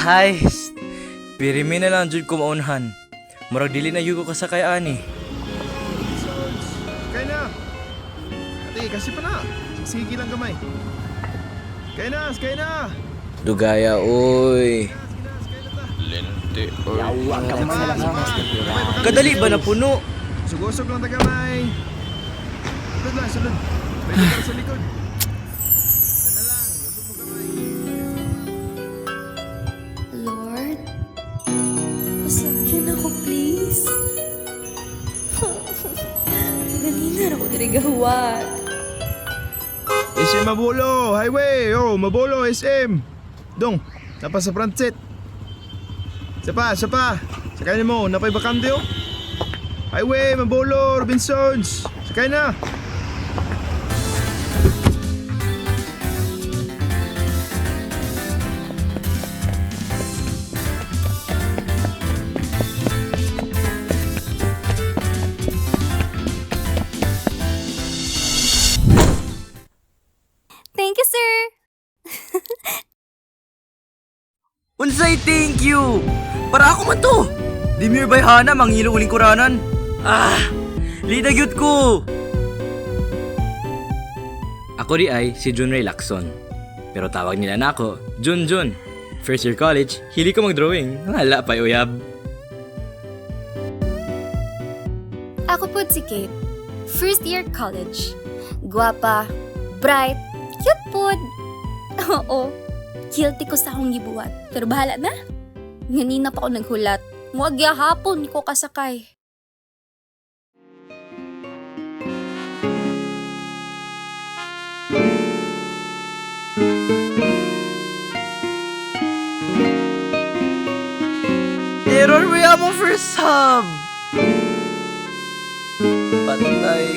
Hays, pirimi na lang jud ko maunhan. Murag dili na yugo kasakay ani. Kaya na. Ate, kasi pa na. Sige lang gamay. Kaya na. Dugaya oy. Lente. Kadali ba na puno? Sugusog lang tagamay. Sulod. Pwede ka sa likod. Sana lang. Usog mo gamay. Lord, pasakyan ako, please. Ganina ako dirigawat. SM Mabolo, highway. Oh, Mabolo, SM. Dong, napa sa front seat. Isa pa. Sakay na mo, napay bakante oh. Highway, Mabolo, Robinsons. Sakay na. Thank you, sir. Unsay thank you. Para ako man to. Di mi bayhana mangilo uling kuranan. Lida gyud ko. Ako di ay si Jun Ray Lacson. Pero tawag nila na ako Jun. First year college, hili ko mag-drawing. Hala pa uyab. Ako po si Kate. First year college. Guwapa, bright, cute po. Oo, guilty ko sa akong gibuhat. Pero bahala na. Ganina pa ako naghulat. Muagya hapon ko kasakay. Error we mo first sub. Patay.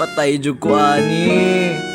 Patay jud ko ani.